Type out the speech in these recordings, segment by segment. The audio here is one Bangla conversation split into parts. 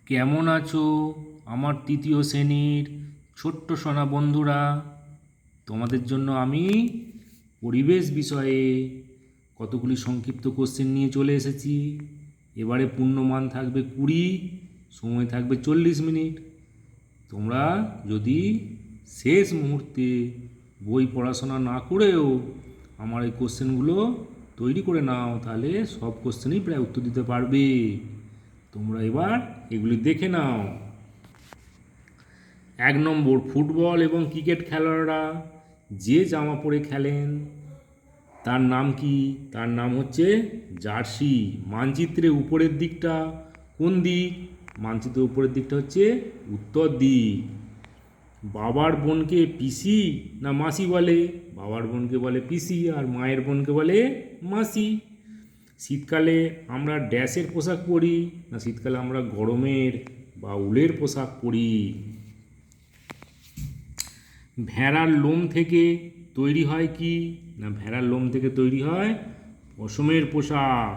কেমন আছো আমার তৃতীয় শ্রেণীর ছোট্ট সোনা বন্ধুরা? তোমাদের জন্য আমি পরিবেশ বিষয়ে কতগুলি সংক্ষিপ্ত কোশ্চেন নিয়ে চলে এসেছি। এবারে পূর্ণমান থাকবে 20, সময় থাকবে 40 মিনিট। তোমরা যদি শেষ মুহূর্তে বই পড়াশোনা না করেও আমার এই কোশ্চেনগুলো তৈরি করে নাও, তাহলে সব কোশ্চেনই প্রায় উত্তর দিতে পারবে। তোমরা এবার এগুলি দেখে নাও। 1 নম্বর, ফুটবল এবং ক্রিকেট খেলোয়াড়রা যে জামা পরে খেলেন তার নাম কি? তার নাম হচ্ছে জার্সি। মানচিত্রে উপরের দিকটা কোন দিক? মানচিত্রের উপরের দিকটা হচ্ছে উত্তর দিক। বাবার বোনকে পিসি না মাসি বলে? বাবার বোনকে বলে পিসি, আর মায়ের বোনকে বলে মাসি। শীতকালে আমরা ড্যাশের পোশাক পরি না শীতকালে আমরা গরমের বা উলের পোশাক পরি? ভেড়ার লোম থেকে তৈরি হয় কি? না ভেড়ার লোম থেকে তৈরি হয় পশমের পোশাক।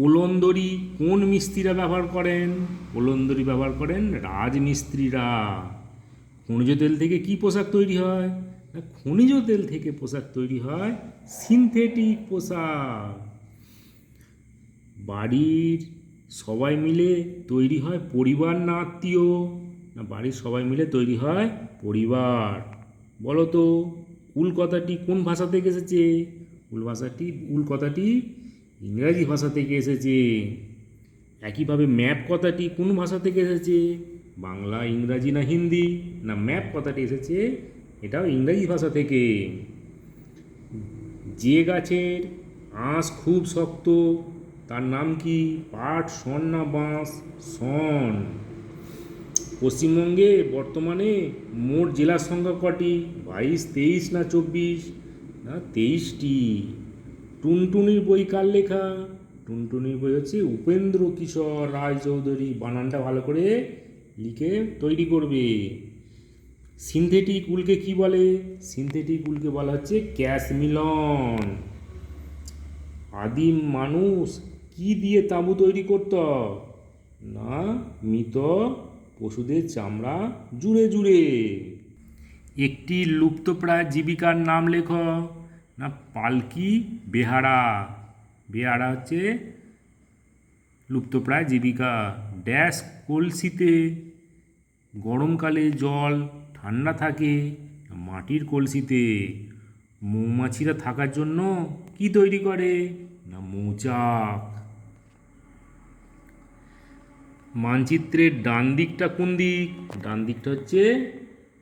ওলন্দরি কোন মিস্ত্রিরা ব্যবহার করেন? ওলন্দরি ব্যবহার করেন রাজমিস্ত্রিরা। খনিজ তেল থেকে কি পোশাক তৈরি হয়? না খনিজ তেল থেকে পোশাক তৈরি হয় সিনথেটিক পোশাক। বাড়ির সবাই মিলে তৈরি হয় পরিবার না আত্মীয়? না বাড়ির সবাই মিলে তৈরি হয় পরিবার। বলো তো, কুল কথাটি কোন ভাষা থেকে এসেছে? কুল কথাটি ইংরাজি ভাষা থেকে এসেছে। একইভাবে ম্যাপ কথাটি কোন ভাষা থেকে এসেছে? বাংলা, ইংরাজি না হিন্দি? না ম্যাপ কথাটি এসেছে এটাও ইংরাজি ভাষা থেকে। যে গাছের আঁশ খুব শক্ত তার নাম কি? পাট, শন না বাঁশ? শন। পশ্চিমবঙ্গে বর্তমানে মোট জেলার সংখ্যা কটি? 22, 23 না 24? না 23টি। টুনটুনির বই কার লেখা? টুনটুনির বই হচ্ছে উপেন্দ্র কিশোর রায়চৌধুরী। বানানটা ভালো করে লিখে তৈরি করবে। সিনথেটিক উলকে কি বলে? সিনথেটিক উলকে বলা হচ্ছে ক্যাশমিলন। আদিম মানুষ কি দিয়ে তাঁবু তৈরি করত? না মৃত পশুদের চামড়া জুড়ে জুড়ে। একটি লুপ্তপ্রায় জীবিকার নাম লেখো। না পালকি বেহারা। বেহারা হচ্ছে লুপ্তপ্রায় জীবিকা। ড্যাশ কলসিতে গরমকালে জল ঠান্ডা থাকে? মাটির কলসিতে। মৌমাছিরা থাকার জন্য কি তৈরি করে? না মৌচাক। মানচিত্রের ডান দিকটা কোন দিক?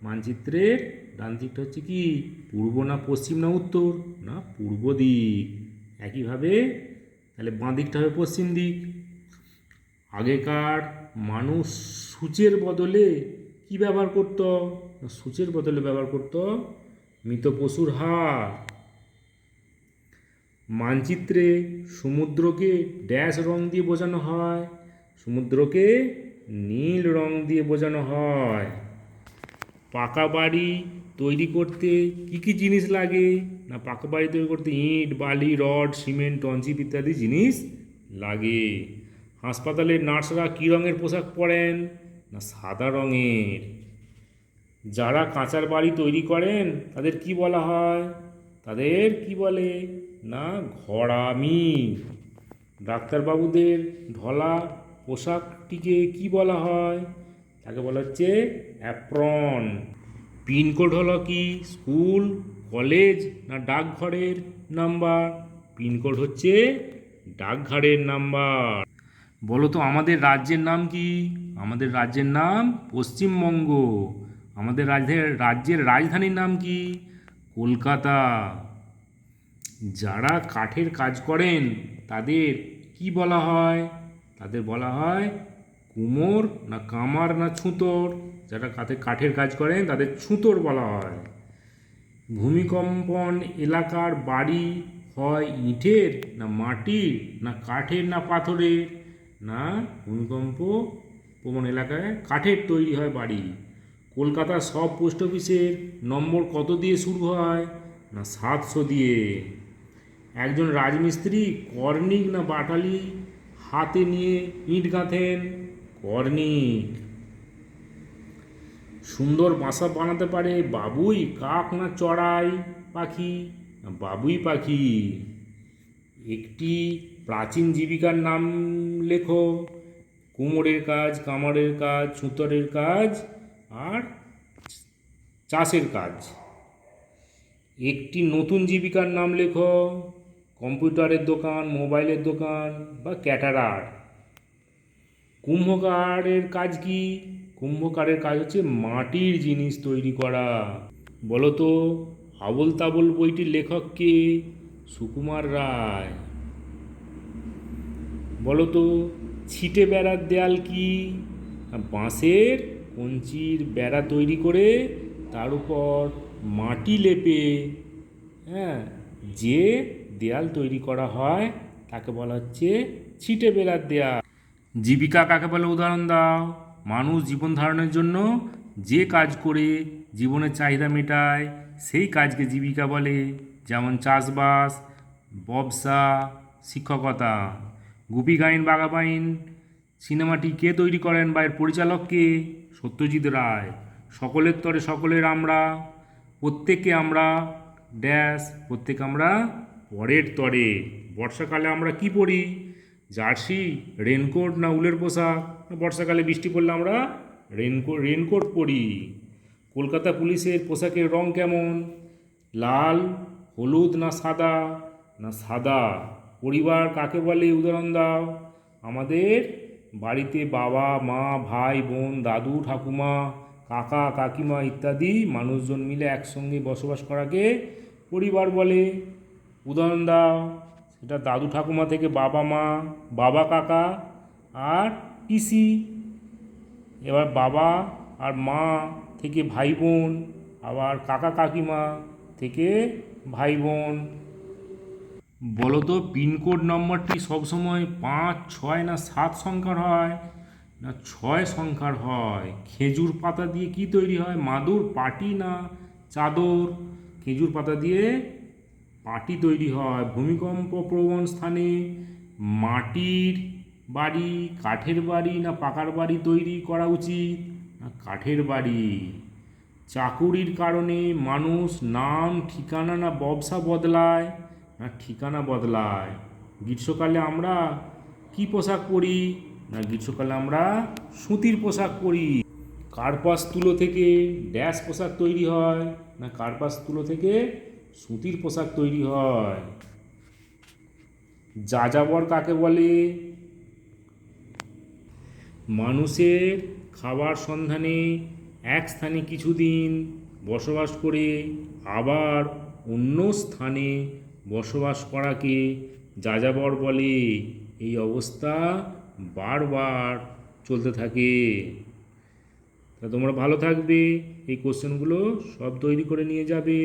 মানচিত্রের ডান দিকটা হচ্ছে কি? পূর্ব না পশ্চিম না উত্তর? না পূর্ব দিক। একইভাবে তাহলে বাঁ দিকটা হবে পশ্চিম দিক। আগেকার মানুষ সূচের বদলে কি ব্যবহার করত? সূচের বদলে ব্যবহার করত মৃত পশুর হাড়। মানচিত্রে সমুদ্রকে ড্যাশ রং দিয়ে বোঝানো হয়? সমুদ্রকে নীল রং দিয়ে বোঝানো হয়। পাকা বাড়ি তৈরি করতে কি কি জিনিস লাগে? না পাকা বাড়ি তৈরি করতে ইট, বালি, রড, সিমেন্ট, টনচিপ ইত্যাদি জিনিস লাগে। হাসপাতালের নার্সরা কী রঙের পোশাক পরেন? না সাদা রঙের। যারা কাঁচার বাড়ি তৈরি করেন তাদের কি বলা হয়? তাদের কি বলে? না ঘরামি। ডাক্তারবাবুদের ঢলা পোশাকটিকে কি বলা হয়? তাকে বলা হচ্ছে অ্যাপ্রন। পিনকোড হলো কি? স্কুল, কলেজ না ডাকঘরের নাম্বার? পিনকোড হচ্ছে ডাকঘরের নাম্বার। বলো তো আমাদের রাজ্যের নাম কি? আমাদের রাজ্যের নাম পশ্চিমবঙ্গ। আমাদের রাজ্যের রাজধানীর নাম কি? কলকাতা। যারা কাঠের কাজ করেন তাদের কি বলা হয়? তাদের বলা হয় কুমোর না কামার না ছুতোর? যারা কাঠের কাজ করেন তাদের ছুতোর বলা হয়। ভূমিকম্পন এলাকার বাড়ি হয় ইটের না মাটির না কাঠের না পাথরের? না ভূমিকম্প প্রবণ এলাকায় কাঠের তৈরি হয় বাড়ি। কলকাতার সব পোস্ট অফিসের নম্বর কত দিয়ে শুরু হয়? না 700 দিয়ে। একজন রাজমিস্ত্রি কর্নিক না বাটালি হাতে নিয়ে ইট গাঁথেন কর্ণিক। সুন্দর বাসা বানাতে পারে বাবুই, কাক না চড়াই পাখি? না বাবুই পাখি। একটি প্রাচীন জীবিকার নাম লেখো। কুমোরের কাজ, কামারের কাজ, ছুতরের কাজ আর চাষের কাজ। একটি নতুন জীবিকার নাম লেখো। কম্পিউটারের দোকান, মোবাইলের দোকান বা ক্যাটারার। কুম্ভকারের কাজ কি? কুম্ভকারের কাজ হচ্ছে মাটির জিনিস তৈরি করা। বলো তো আবোল তাবোল বইটির লেখক কে? সুকুমার রায়। বলো তো ছিটে বেড়ার দেয়াল কি? বাঁশের কঞ্চির বেড়া তৈরি করে তার উপর মাটি লেপে যে দেয়াল তৈরি করা হয় তাকে বলা হচ্ছে ছিটে বেড়ার দেয়াল। জীবিকা কাকে বলে উদাহরণ দাও। মানুষ জীবন ধারণের জন্য যে কাজ করে জীবনের চাহিদা মেটায় সেই কাজকে জীবিকা বলে, যেমন চাষবাস, ব্যবসা, শিক্ষকতা। গুপি গাইন বাঘা বাইন সিনেমাটি কে তৈরি করেন বা এর পরিচালক কে? সত্যজিৎ রায়। সকলের তরে সকলের আমরা, প্রত্যেকে আমরা ড্যাশ, প্রত্যেকে আমরা পরের তরে। বর্ষাকালে আমরা কি পরি? জার্সি, রেনকোট না উলের পোশাক? বর্ষাকালে বৃষ্টি পড়লে আমরা রেনকোট পরি। কলকাতা পুলিশের পোশাকের রং কেমন? লাল, হলুদ না সাদা? না সাদা। পরিবার কাকে বলে উদাহরণ দাও। আমাদের বাড়িতে বাবা মা ভাই বোন দাদু ঠাকুমা কাকা কাকিমা ইত্যাদি মানুষজন মিলে একসঙ্গে বসবাস করাকে পরিবার বলে। উদাহরণ দাও। সেটা দাদু ঠাকুমা থেকে বাবা মা, বাবা কাকা আর পিসি। এবার বাবা আর মা থেকে ভাই বোন, আবার কাকা কাকিমা থেকে ভাই বোন। বলো তো পিনকোড নম্বরটি সবসময় 5, 6 না 7 সংখ্যার হয়? না 6 সংখ্যার হয়। খেজুর পাতা দিয়ে কি তৈরি হয়? মাদুর, পাটি না চাদর? খেজুর পাতা দিয়ে পাটি তৈরি হয়। ভূমিকম্প প্রবণ স্থানে মাটির বাড়ি, কাঠের বাড়ি না পাকার বাড়ি তৈরি করা উচিত? না কাঠের বাড়ি। চাকুরির কারণে মানুষ নাম ঠিকানা না ব্যবসা বদলায়? না ঠিকানা বদলায়। গ্রীষ্মকালে আমরা কি পোশাক পরি? না গ্রীষ্মকালে আমরা সুতির পোশাক পরি। কার্পাস তুলো থেকে ড্যাশ পোশাক তৈরি হয়? না কার্পাস তুলো থেকে সুতির পোশাক তৈরি হয়। যাযাবর কাকে বলে? মানুষের খাবার সন্ধানে এক স্থানে কিছুদিন বসবাস করে আবার অন্য স্থানে বসবাস করাকে যাযাবর বলে। এই অবস্থা বারবার চলতে থাকে। তা তোমরা ভালো থাকবে, এই কোশ্চেনগুলো সব তৈরি করে নিয়ে যাবে।